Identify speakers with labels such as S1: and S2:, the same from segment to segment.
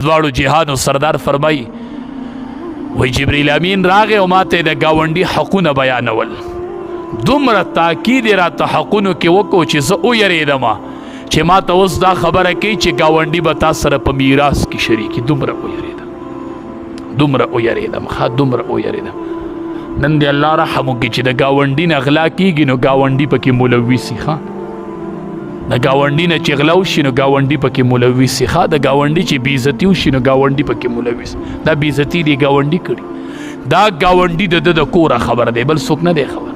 S1: دواړو جهانو سردار فرمای وی جبریل امین راغی او ماته د گاونډي حقونه بیانول. دومره تاکید یې راته حقونو کې وکړو چې زه ویرېدم چې ماته اوس دا خبره کوي چې گاونډي به تا سره په میراث کې شریکي. دومره ویرېدم نن دې الله رحم وکړي چې د گاونډي نه غلا کېږي نو گاونډي پکې ملوث شي. د گاونډي نه چې غلا وشي نو گاونډي پکې ملوث شي. د گاونډي چې بېعزتي وشي نو گاونډي پکې ملوث. دا بېعزتي دی ګاونډي کړي. دا ګاونډي د کوره خبر دی، بل څوک نه دی خبر.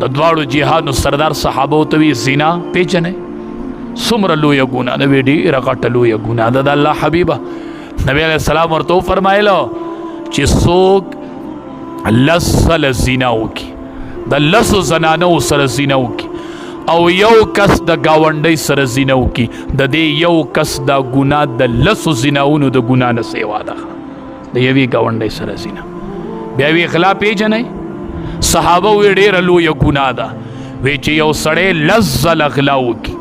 S1: د دواړو جهانو سردار صحابو ته وی زنا پیژنئ څومره لویه ګناه ده، ډېره غټه لویه ګناه ده. د الله حبیبه نبی علیه السلام ورته وفرمایله چې څوک لس ځله زنا وکړي، د لسو زنانو سره زنا وکړي او یو کس د گاونډۍ سره زنا وکړي، د دې یو کس دا ګناه د لسو زناونو د ګناه نه سیوا ده. د یوې گاونډۍ سره زنا. بیا وی غلا پیژنئ؟ صحابه وی ډېره لویه ګناه ده. وی چې یو سړی لس ځله غلا وکړي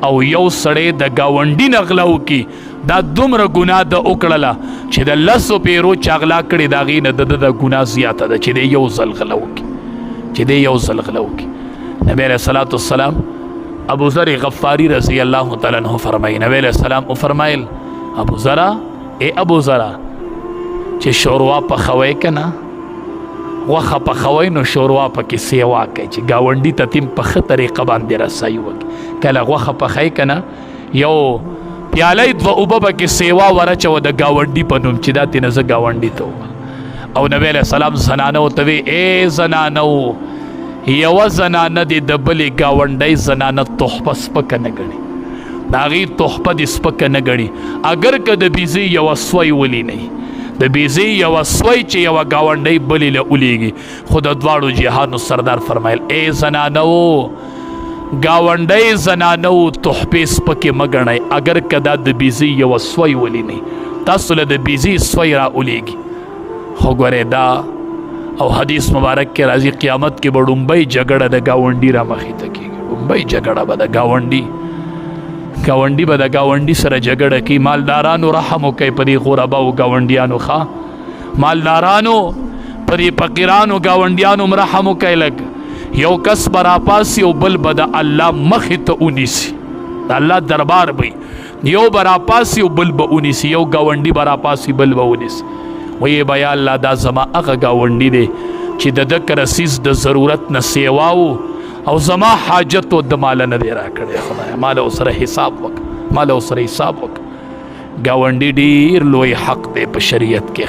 S1: او یو سړی د گاونډي نه غلا وکړي، دا دومره ګناه ده وکړله چې د لسو پیرو چا غلا کړې د هغې نه د ګناه زیاته ده چې دی یو ځل غلا وکړي. نبی علیہ الصلوۃ والسلام ابو ذر غفاری رضی اللہ تعالیٰ عنہ فرمائی، نبی علیہ السلام فرمایل ابو ذرا چې شوروا پخوئ که نه غوښه پخوئ نو شوروا پکې سیوا کوئ چې ګاونډي ته تیم په ښه طریقه باندې رسایي وکړي. کله غوښه پخئ که نه یو پیاله دوه اوبه پکې سیوا ورچوه د ګاونډي په نوم چې دا تېنه زه ګاونډي ته وم. او نبی علیہ السلام زنانو ته وی زنانو یوه زنانه دې د بلې ګاونډۍ زنانه تحفه سپکه نه ګڼي، د هغې تحفه دې سپکه نه ګڼي اگر که د بیزې یوه سوی ولینئ. د بیزې یوه سوی چې یوه ګاونډۍ بلې له ولیږي. خو د دواړو جهانو سردار فرمایل زنانو ګاونډۍ زنانو تحفې سپکې مه ګڼئ اگر که دا د بیزې یوه سوی ولینئ. تاسو له د بیزې سوی را ولیږي. خو ګورئ دا او حدیث مبارک کې راځي قیامت کې به ډومبۍ جګړه د ګاونډي را مخې ته کېږي. ډومبۍ جګړه به د ګاونډي به د ګاونډي سره جګړه کوي. مالدارانو رحم وکئ په دې غرباو ګاونډیانو. مالدارانو په دې فقیرانو ګاونډیانو م رحم وکئ. لږ یو کس به راپاسي او بل به د الله مخې ته ونیسي، د الله دربار به یو به راپاسي او بل به ونیسي، یو ګاونډي به راپاسي بل به ونیسي. وی به یا الله دا زما هغه ګاونډي دی چې د ده کرسیز د ضرورت نه سیواو او زما حاجت و د ماله نه دی راکړی. خدایه ماله ورسره حساب وکړه. ګاونډي ډېر لوی حق دی په شریعت کې.